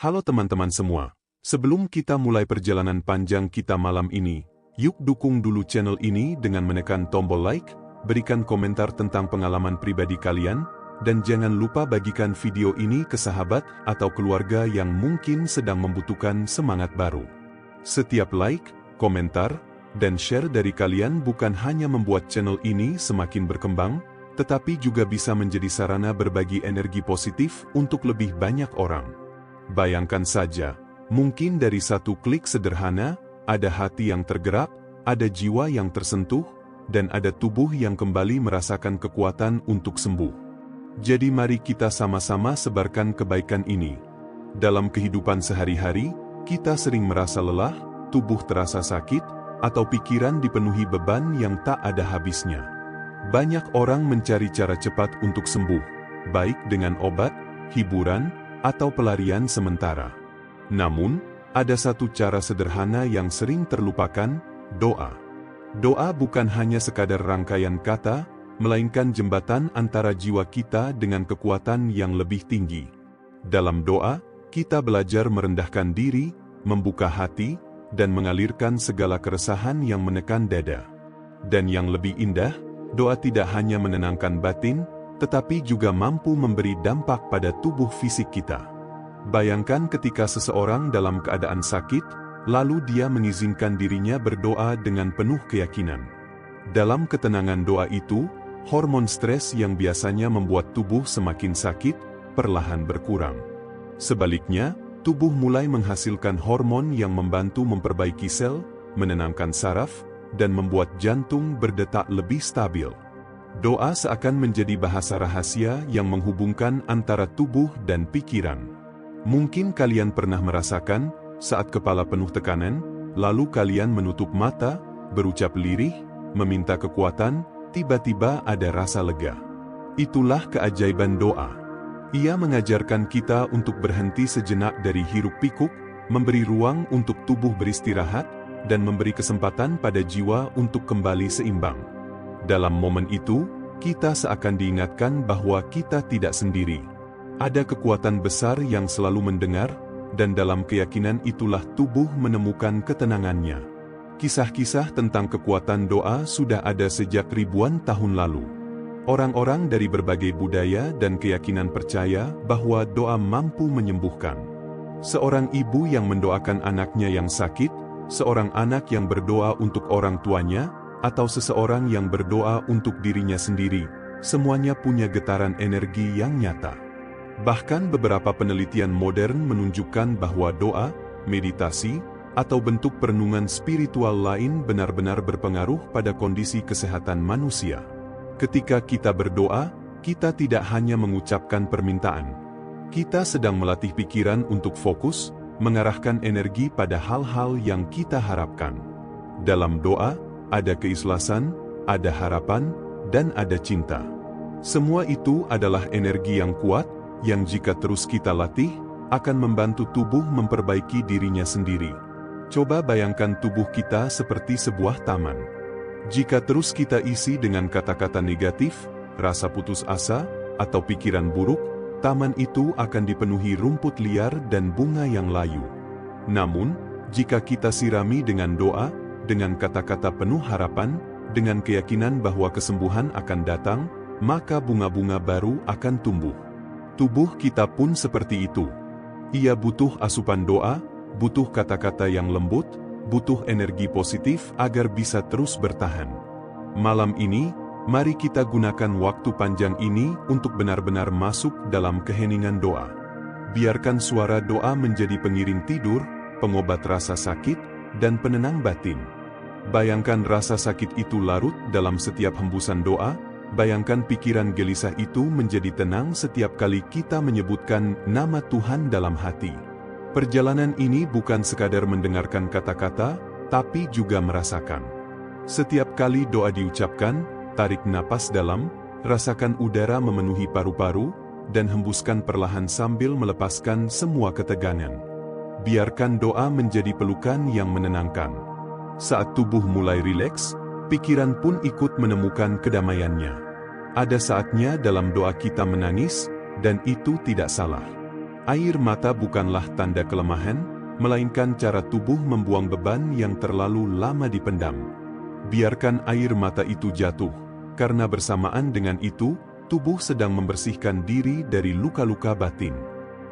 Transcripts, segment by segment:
Halo teman-teman semua, sebelum kita mulai perjalanan panjang kita malam ini, yuk dukung dulu channel ini dengan menekan tombol like, berikan komentar tentang pengalaman pribadi kalian, dan jangan lupa bagikan video ini ke sahabat atau keluarga yang mungkin sedang membutuhkan semangat baru. Setiap like, komentar, dan share dari kalian bukan hanya membuat channel ini semakin berkembang, tetapi juga bisa menjadi sarana berbagi energi positif untuk lebih banyak orang. Bayangkan saja, mungkin dari satu klik sederhana, ada hati yang tergerak, ada jiwa yang tersentuh, dan ada tubuh yang kembali merasakan kekuatan untuk sembuh. Jadi mari kita sama-sama sebarkan kebaikan ini. Dalam kehidupan sehari-hari, kita sering merasa lelah, tubuh terasa sakit, atau pikiran dipenuhi beban yang tak ada habisnya. Banyak orang mencari cara cepat untuk sembuh, baik dengan obat, hiburan, atau pelarian sementara. Namun, ada satu cara sederhana yang sering terlupakan, doa. Doa bukan hanya sekadar rangkaian kata, melainkan jembatan antara jiwa kita dengan kekuatan yang lebih tinggi. Dalam doa, kita belajar merendahkan diri, membuka hati, dan mengalirkan segala keresahan yang menekan dada. Dan yang lebih indah, doa tidak hanya menenangkan batin, tetapi juga mampu memberi dampak pada tubuh fisik kita. Bayangkan ketika seseorang dalam keadaan sakit, lalu dia mengizinkan dirinya berdoa dengan penuh keyakinan. Dalam ketenangan doa itu, hormon stres yang biasanya membuat tubuh semakin sakit, perlahan berkurang. Sebaliknya, tubuh mulai menghasilkan hormon yang membantu memperbaiki sel, menenangkan saraf, dan membuat jantung berdetak lebih stabil. Doa seakan menjadi bahasa rahasia yang menghubungkan antara tubuh dan pikiran. Mungkin kalian pernah merasakan, saat kepala penuh tekanan, lalu kalian menutup mata, berucap lirih, meminta kekuatan, tiba-tiba ada rasa lega. Itulah keajaiban doa. Ia mengajarkan kita untuk berhenti sejenak dari hiruk-pikuk, memberi ruang untuk tubuh beristirahat, dan memberi kesempatan pada jiwa untuk kembali seimbang. Dalam momen itu, kita seakan diingatkan bahwa kita tidak sendiri. Ada kekuatan besar yang selalu mendengar, dan dalam keyakinan itulah tubuh menemukan ketenangannya. Kisah-kisah tentang kekuatan doa sudah ada sejak ribuan tahun lalu. Orang-orang dari berbagai budaya dan keyakinan percaya bahwa doa mampu menyembuhkan. Seorang ibu yang mendoakan anaknya yang sakit, seorang anak yang berdoa untuk orang tuanya, atau seseorang yang berdoa untuk dirinya sendiri, semuanya punya getaran energi yang nyata. Bahkan beberapa penelitian modern menunjukkan bahwa doa, meditasi, atau bentuk perenungan spiritual lain benar-benar berpengaruh pada kondisi kesehatan manusia. Ketika kita berdoa, kita tidak hanya mengucapkan permintaan. Kita sedang melatih pikiran untuk fokus, mengarahkan energi pada hal-hal yang kita harapkan. Dalam doa, ada keikhlasan, ada harapan, dan ada cinta. Semua itu adalah energi yang kuat, yang jika terus kita latih, akan membantu tubuh memperbaiki dirinya sendiri. Coba bayangkan tubuh kita seperti sebuah taman. Jika terus kita isi dengan kata-kata negatif, rasa putus asa, atau pikiran buruk, taman itu akan dipenuhi rumput liar dan bunga yang layu. Namun, jika kita sirami dengan doa, dengan kata-kata penuh harapan, dengan keyakinan bahwa kesembuhan akan datang, maka bunga-bunga baru akan tumbuh. Tubuh kita pun seperti itu. Ia butuh asupan doa, butuh kata-kata yang lembut, butuh energi positif agar bisa terus bertahan. Malam ini, mari kita gunakan waktu panjang ini untuk benar-benar masuk dalam keheningan doa. Biarkan suara doa menjadi pengiring tidur, pengobat rasa sakit, dan penenang batin. Bayangkan rasa sakit itu larut dalam setiap hembusan doa, bayangkan pikiran gelisah itu menjadi tenang setiap kali kita menyebutkan nama Tuhan dalam hati. Perjalanan ini bukan sekadar mendengarkan kata-kata, tapi juga merasakan. Setiap kali doa diucapkan, tarik napas dalam, rasakan udara memenuhi paru-paru, dan hembuskan perlahan sambil melepaskan semua ketegangan. Biarkan doa menjadi pelukan yang menenangkan. Saat tubuh mulai rileks, pikiran pun ikut menemukan kedamaiannya. Ada saatnya dalam doa kita menangis, dan itu tidak salah. Air mata bukanlah tanda kelemahan, melainkan cara tubuh membuang beban yang terlalu lama dipendam. Biarkan air mata itu jatuh, karena bersamaan dengan itu, tubuh sedang membersihkan diri dari luka-luka batin.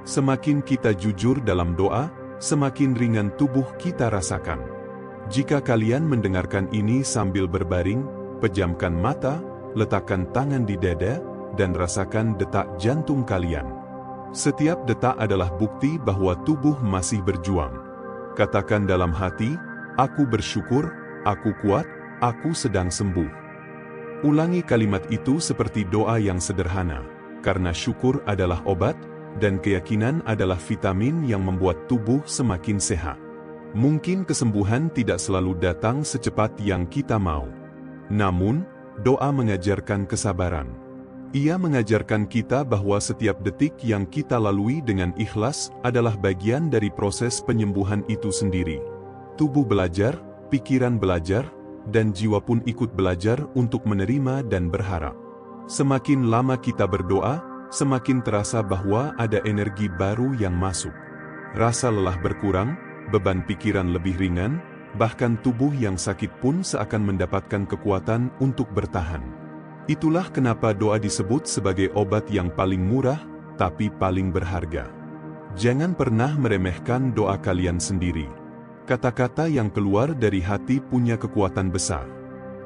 Semakin kita jujur dalam doa, semakin ringan tubuh kita rasakan. Jika kalian mendengarkan ini sambil berbaring, pejamkan mata, letakkan tangan di dada, dan rasakan detak jantung kalian. Setiap detak adalah bukti bahwa tubuh masih berjuang. Katakan dalam hati, aku bersyukur, aku kuat, aku sedang sembuh. Ulangi kalimat itu seperti doa yang sederhana, karena syukur adalah obat, dan keyakinan adalah vitamin yang membuat tubuh semakin sehat. Mungkin kesembuhan tidak selalu datang secepat yang kita mau. Namun, doa mengajarkan kesabaran. Ia mengajarkan kita bahwa setiap detik yang kita lalui dengan ikhlas adalah bagian dari proses penyembuhan itu sendiri. Tubuh belajar, pikiran belajar, dan jiwa pun ikut belajar untuk menerima dan berharap. Semakin lama kita berdoa, semakin terasa bahwa ada energi baru yang masuk. Rasa lelah berkurang, beban pikiran lebih ringan, bahkan tubuh yang sakit pun seakan mendapatkan kekuatan untuk bertahan. Itulah kenapa doa disebut sebagai obat yang paling murah, tapi paling berharga. Jangan pernah meremehkan doa kalian sendiri. Kata-kata yang keluar dari hati punya kekuatan besar.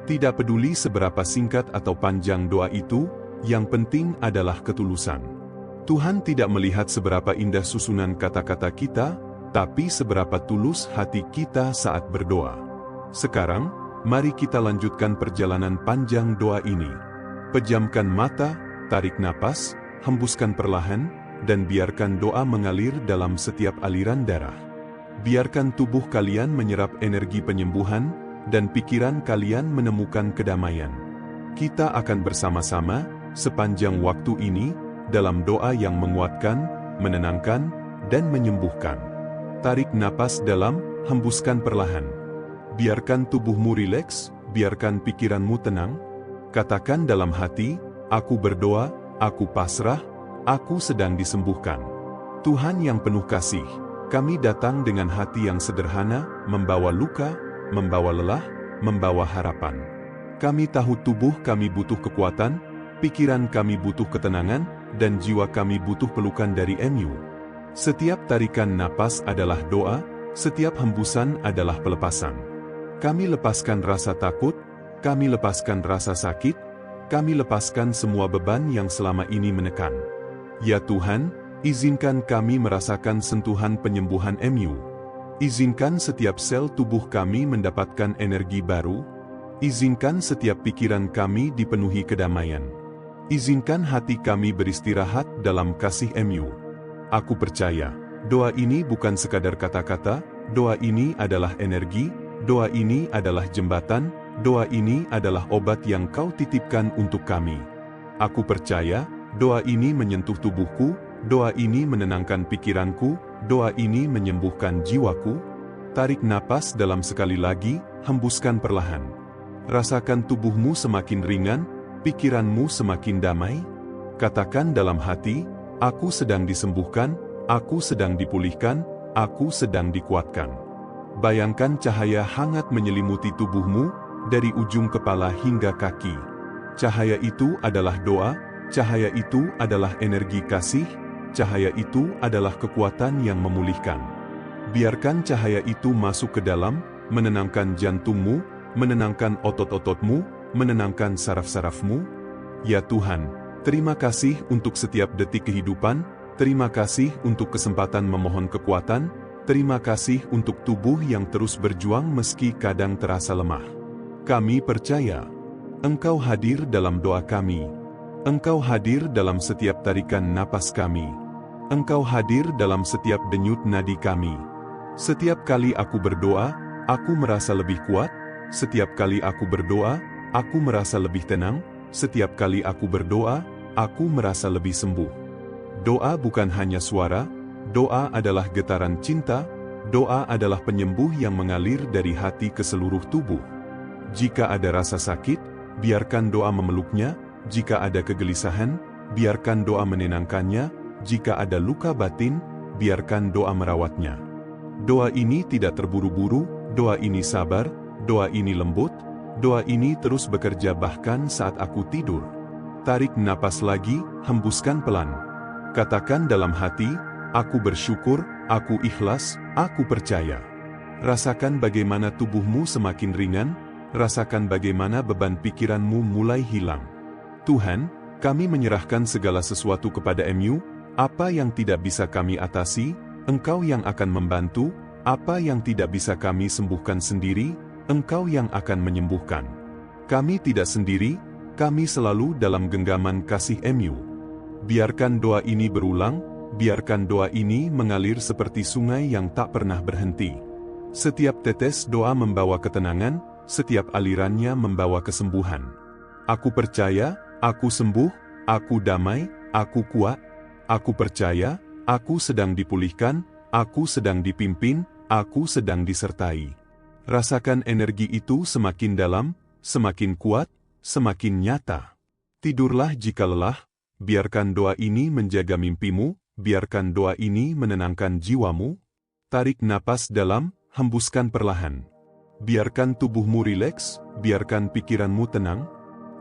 Tidak peduli seberapa singkat atau panjang doa itu, yang penting adalah ketulusan. Tuhan tidak melihat seberapa indah susunan kata-kata kita, tapi seberapa tulus hati kita saat berdoa. Sekarang, mari kita lanjutkan perjalanan panjang doa ini. Pejamkan mata, tarik napas, hembuskan perlahan, dan biarkan doa mengalir dalam setiap aliran darah. Biarkan tubuh kalian menyerap energi penyembuhan, dan pikiran kalian menemukan kedamaian. Kita akan bersama-sama, sepanjang waktu ini, dalam doa yang menguatkan, menenangkan, dan menyembuhkan. Tarik napas dalam, hembuskan perlahan. Biarkan tubuhmu rileks, biarkan pikiranmu tenang. Katakan dalam hati, aku berdoa, aku pasrah, aku sedang disembuhkan. Tuhan yang penuh kasih, kami datang dengan hati yang sederhana, membawa luka, membawa lelah, membawa harapan. Kami tahu tubuh kami butuh kekuatan, pikiran kami butuh ketenangan, dan jiwa kami butuh pelukan dari MU. Setiap tarikan napas adalah doa, setiap hembusan adalah pelepasan. Kami lepaskan rasa takut, kami lepaskan rasa sakit, kami lepaskan semua beban yang selama ini menekan. Ya Tuhan, izinkan kami merasakan sentuhan penyembuhan MU. Izinkan setiap sel tubuh kami mendapatkan energi baru. Izinkan setiap pikiran kami dipenuhi kedamaian. Izinkan hati kami beristirahat dalam kasih MU. Aku percaya, doa ini bukan sekadar kata-kata, doa ini adalah energi, doa ini adalah jembatan, doa ini adalah obat yang Kau titipkan untuk kami. Aku percaya, doa ini menyentuh tubuhku, doa ini menenangkan pikiranku, doa ini menyembuhkan jiwaku. Tarik napas dalam sekali lagi, hembuskan perlahan. Rasakan tubuhmu semakin ringan, pikiranmu semakin damai. Katakan dalam hati, aku sedang disembuhkan, aku sedang dipulihkan, aku sedang dikuatkan. Bayangkan cahaya hangat menyelimuti tubuhmu, dari ujung kepala hingga kaki. Cahaya itu adalah doa, cahaya itu adalah energi kasih, cahaya itu adalah kekuatan yang memulihkan. Biarkan cahaya itu masuk ke dalam, menenangkan jantungmu, menenangkan otot-ototmu, menenangkan saraf-sarafmu. Ya Tuhan, terima kasih untuk setiap detik kehidupan, terima kasih untuk kesempatan memohon kekuatan, terima kasih untuk tubuh yang terus berjuang meski kadang terasa lemah. Kami percaya, Engkau hadir dalam doa kami. Engkau hadir dalam setiap tarikan napas kami. Engkau hadir dalam setiap denyut nadi kami. Setiap kali aku berdoa, aku merasa lebih kuat. Setiap kali aku berdoa, aku merasa lebih tenang. Setiap kali aku berdoa, aku merasa lebih sembuh. Doa bukan hanya suara, doa adalah getaran cinta, doa adalah penyembuh yang mengalir dari hati ke seluruh tubuh. Jika ada rasa sakit, biarkan doa memeluknya. Jika ada kegelisahan, biarkan doa menenangkannya. Jika ada luka batin, biarkan doa merawatnya. Doa ini tidak terburu-buru, doa ini sabar, doa ini lembut, doa ini terus bekerja bahkan saat aku tidur. Tarik napas lagi, hembuskan pelan. Katakan dalam hati, aku bersyukur, aku ikhlas, aku percaya. Rasakan bagaimana tubuhmu semakin ringan, rasakan bagaimana beban pikiranmu mulai hilang. Tuhan, kami menyerahkan segala sesuatu kepada-Mu, apa yang tidak bisa kami atasi, Engkau yang akan membantu, apa yang tidak bisa kami sembuhkan sendiri, Engkau yang akan menyembuhkan. Kami tidak sendiri, kami selalu dalam genggaman kasih-Mu. Biarkan doa ini berulang, biarkan doa ini mengalir seperti sungai yang tak pernah berhenti. Setiap tetes doa membawa ketenangan, setiap alirannya membawa kesembuhan. Aku percaya, aku sembuh, aku damai, aku kuat, aku percaya, aku sedang dipulihkan, aku sedang dipimpin, aku sedang disertai. Rasakan energi itu semakin dalam, semakin kuat, semakin nyata. Tidurlah jika lelah, biarkan doa ini menjaga mimpimu, biarkan doa ini menenangkan jiwamu. Tarik napas dalam, hembuskan perlahan. Biarkan tubuhmu rileks, biarkan pikiranmu tenang.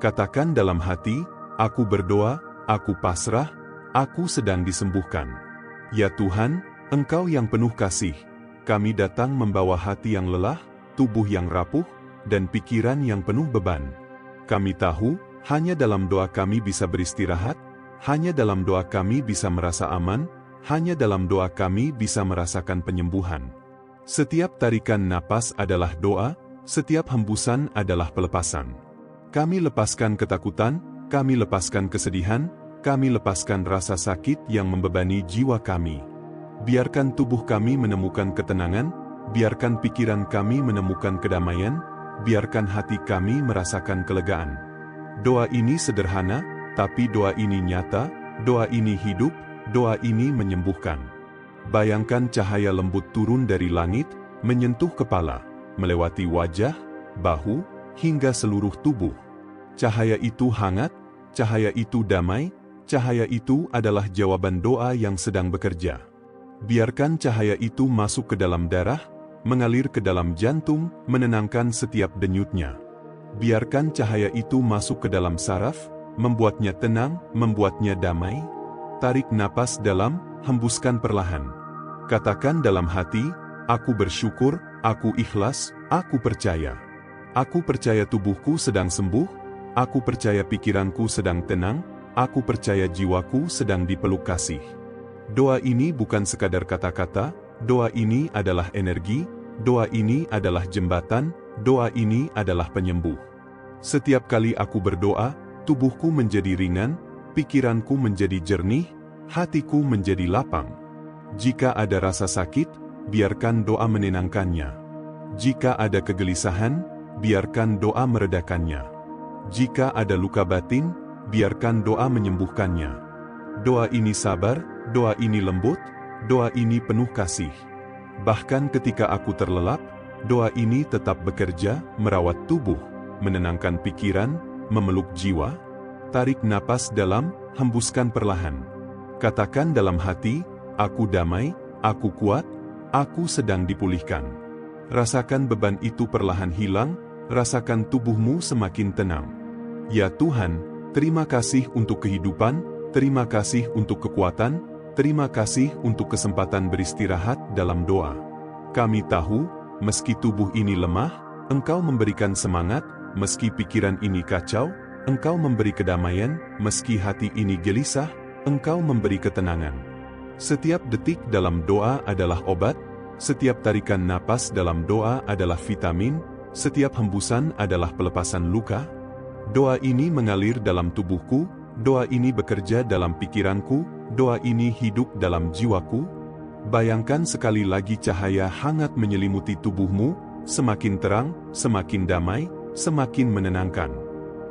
Katakan dalam hati, aku berdoa, aku pasrah, aku sedang disembuhkan. Ya Tuhan, Engkau yang penuh kasih, kami datang membawa hati yang lelah, tubuh yang rapuh, dan pikiran yang penuh beban. Kami tahu, hanya dalam doa kami bisa beristirahat, hanya dalam doa kami bisa merasa aman, hanya dalam doa kami bisa merasakan penyembuhan. Setiap tarikan napas adalah doa, setiap hembusan adalah pelepasan. Kami lepaskan ketakutan, kami lepaskan kesedihan, kami lepaskan rasa sakit yang membebani jiwa kami. Biarkan tubuh kami menemukan ketenangan, biarkan pikiran kami menemukan kedamaian, biarkan hati kami merasakan kelegaan. Doa ini sederhana, tapi doa ini nyata, doa ini hidup, doa ini menyembuhkan. Bayangkan cahaya lembut turun dari langit, menyentuh kepala, melewati wajah, bahu, hingga seluruh tubuh. Cahaya itu hangat, cahaya itu damai, cahaya itu adalah jawaban doa yang sedang bekerja. Biarkan cahaya itu masuk ke dalam darah, mengalir ke dalam jantung, menenangkan setiap denyutnya. Biarkan cahaya itu masuk ke dalam saraf, membuatnya tenang, membuatnya damai. Tarik napas dalam, hembuskan perlahan. Katakan dalam hati, aku bersyukur, aku ikhlas, aku percaya. Aku percaya tubuhku sedang sembuh, aku percaya pikiranku sedang tenang, aku percaya jiwaku sedang dipeluk kasih. Doa ini bukan sekadar kata-kata, doa ini adalah energi, doa ini adalah jembatan, doa ini adalah penyembuh. Setiap kali aku berdoa, tubuhku menjadi ringan, pikiranku menjadi jernih, hatiku menjadi lapang. Jika ada rasa sakit, biarkan doa menenangkannya. Jika ada kegelisahan, biarkan doa meredakannya. Jika ada luka batin, biarkan doa menyembuhkannya. Doa ini sabar, doa ini lembut, doa ini penuh kasih. Bahkan ketika aku terlelap, doa ini tetap bekerja, merawat tubuh, menenangkan pikiran, memeluk jiwa. Tarik napas dalam, hembuskan perlahan. Katakan dalam hati, aku damai, aku kuat, aku sedang dipulihkan. Rasakan beban itu perlahan hilang, rasakan tubuhmu semakin tenang. Ya Tuhan, terima kasih untuk kehidupan, terima kasih untuk kekuatan, terima kasih untuk kesempatan beristirahat dalam doa. Kami tahu, meski tubuh ini lemah, Engkau memberikan semangat, meski pikiran ini kacau, Engkau memberi kedamaian, meski hati ini gelisah, Engkau memberi ketenangan. Setiap detik dalam doa adalah obat, setiap tarikan napas dalam doa adalah vitamin, setiap hembusan adalah pelepasan luka. Doa ini mengalir dalam tubuhku, doa ini bekerja dalam pikiranku, doa ini hidup dalam jiwaku. Bayangkan sekali lagi cahaya hangat menyelimuti tubuhmu, semakin terang, semakin damai, semakin menenangkan.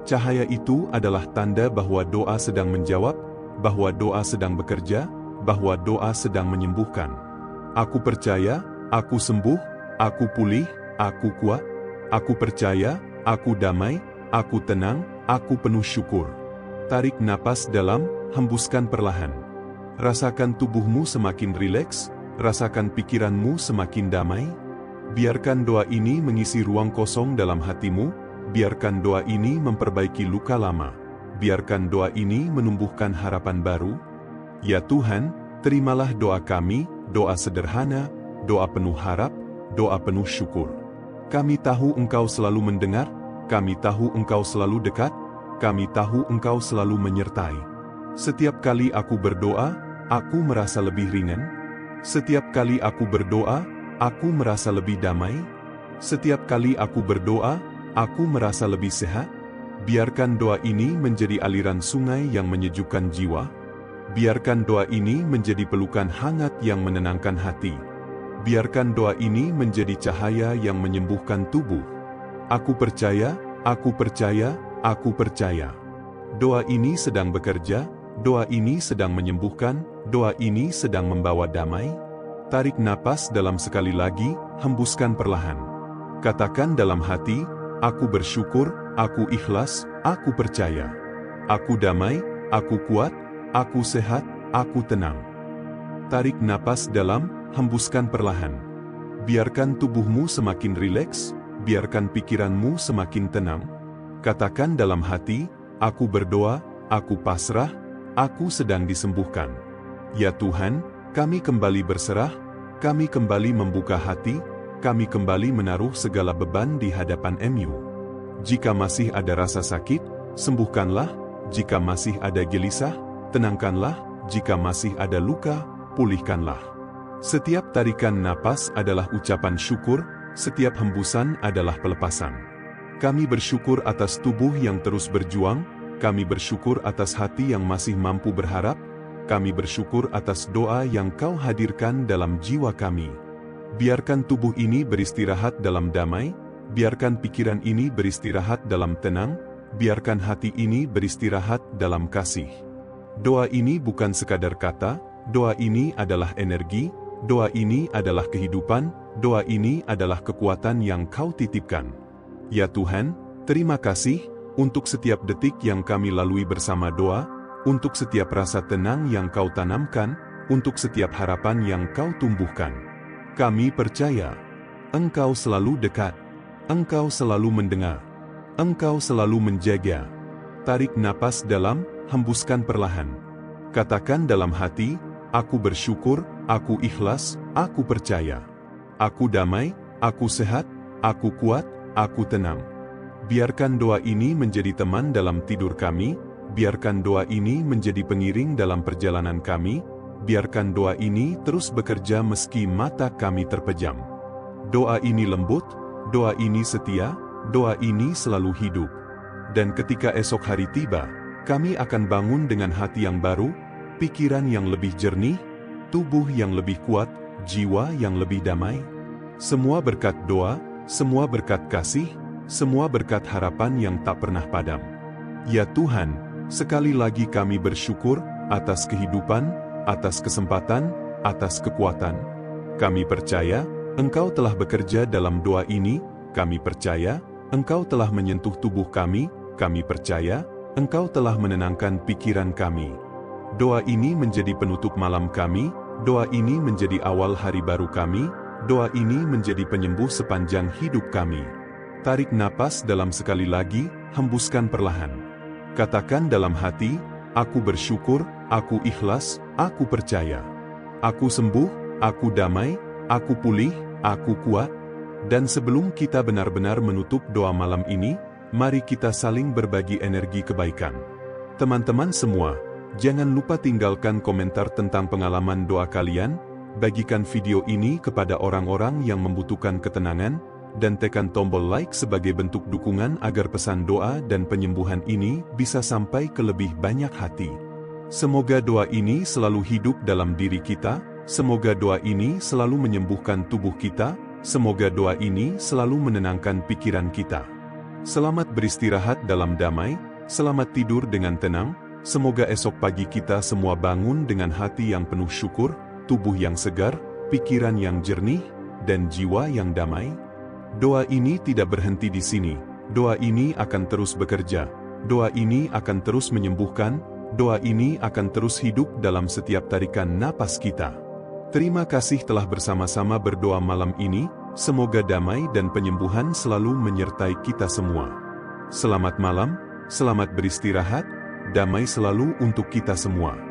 Cahaya itu adalah tanda bahwa doa sedang menjawab, bahwa doa sedang bekerja, bahwa doa sedang menyembuhkan. Aku percaya, aku sembuh, aku pulih, aku kuat, aku percaya, aku damai, aku tenang, aku penuh syukur. Tarik napas dalam, hembuskan perlahan. Rasakan tubuhmu semakin rileks, rasakan pikiranmu semakin damai. Biarkan doa ini mengisi ruang kosong dalam hatimu, biarkan doa ini memperbaiki luka lama, biarkan doa ini menumbuhkan harapan baru. Ya Tuhan, terimalah doa kami, doa sederhana, doa penuh harap, doa penuh syukur. Kami tahu Engkau selalu mendengar, kami tahu Engkau selalu dekat, kami tahu Engkau selalu menyertai. Setiap kali aku berdoa, aku merasa lebih ringan. Setiap kali aku berdoa, aku merasa lebih damai. Setiap kali aku berdoa, aku merasa lebih sehat. Biarkan doa ini menjadi aliran sungai yang menyejukkan jiwa. Biarkan doa ini menjadi pelukan hangat yang menenangkan hati. Biarkan doa ini menjadi cahaya yang menyembuhkan tubuh. Aku percaya, aku percaya, aku percaya. Doa ini sedang bekerja, doa ini sedang menyembuhkan, doa ini sedang membawa damai. Tarik napas dalam sekali lagi, hembuskan perlahan. Katakan dalam hati, aku bersyukur, aku ikhlas, aku percaya. Aku damai, aku kuat, aku sehat, aku tenang. Tarik napas dalam, hembuskan perlahan. Biarkan tubuhmu semakin rileks, biarkan pikiranmu semakin tenang. Katakan dalam hati, aku berdoa, aku pasrah, aku sedang disembuhkan. Ya Tuhan, kami kembali berserah, kami kembali membuka hati, kami kembali menaruh segala beban di hadapan MU. Jika masih ada rasa sakit, sembuhkanlah, jika masih ada gelisah, tenangkanlah, jika masih ada luka, pulihkanlah. Setiap tarikan napas adalah ucapan syukur, setiap hembusan adalah pelepasan. Kami bersyukur atas tubuh yang terus berjuang, kami bersyukur atas hati yang masih mampu berharap, kami bersyukur atas doa yang Kau hadirkan dalam jiwa kami. Biarkan tubuh ini beristirahat dalam damai, biarkan pikiran ini beristirahat dalam tenang, biarkan hati ini beristirahat dalam kasih. Doa ini bukan sekadar kata, doa ini adalah energi, doa ini adalah kehidupan, doa ini adalah kekuatan yang Kau titipkan. Ya Tuhan, terima kasih untuk setiap detik yang kami lalui bersama doa, untuk setiap rasa tenang yang Kau tanamkan, untuk setiap harapan yang Kau tumbuhkan. Kami percaya, Engkau selalu dekat, Engkau selalu mendengar, Engkau selalu menjaga. Tarik napas dalam, hembuskan perlahan. Katakan dalam hati, aku bersyukur, aku ikhlas, aku percaya. Aku damai, aku sehat, aku kuat, aku tenang. Biarkan doa ini menjadi teman dalam tidur kami, biarkan doa ini menjadi pengiring dalam perjalanan kami, biarkan doa ini terus bekerja meski mata kami terpejam. Doa ini lembut, doa ini setia, doa ini selalu hidup. Dan ketika esok hari tiba, kami akan bangun dengan hati yang baru, pikiran yang lebih jernih, tubuh yang lebih kuat, jiwa yang lebih damai. Semua berkat doa, semua berkat kasih, semua berkat harapan yang tak pernah padam. Ya Tuhan, sekali lagi kami bersyukur atas kehidupan, atas kesempatan, atas kekuatan. Kami percaya, Engkau telah bekerja dalam doa ini, kami percaya, Engkau telah menyentuh tubuh kami percaya, Engkau telah menenangkan pikiran kami. Doa ini menjadi penutup malam kami, doa ini menjadi awal hari baru kami, doa ini menjadi penyembuh sepanjang hidup kami. Tarik napas dalam sekali lagi, hembuskan perlahan. Katakan dalam hati, aku bersyukur, aku ikhlas, aku percaya. Aku sembuh, aku damai, aku pulih, aku kuat. Dan sebelum kita benar-benar menutup doa malam ini, mari kita saling berbagi energi kebaikan. Teman-teman semua, jangan lupa tinggalkan komentar tentang pengalaman doa kalian, bagikan video ini kepada orang-orang yang membutuhkan ketenangan, dan tekan tombol like sebagai bentuk dukungan agar pesan doa dan penyembuhan ini bisa sampai ke lebih banyak hati. Semoga doa ini selalu hidup dalam diri kita, semoga doa ini selalu menyembuhkan tubuh kita, semoga doa ini selalu menenangkan pikiran kita. Selamat beristirahat dalam damai, selamat tidur dengan tenang, semoga esok pagi kita semua bangun dengan hati yang penuh syukur, tubuh yang segar, pikiran yang jernih, dan jiwa yang damai. Doa ini tidak berhenti di sini, doa ini akan terus bekerja, doa ini akan terus menyembuhkan, Doa ini akan terus hidup dalam setiap tarikan napas kita. Terima kasih telah bersama-sama berdoa malam ini, semoga damai dan penyembuhan selalu menyertai kita semua. Selamat malam, selamat beristirahat, damai selalu untuk kita semua.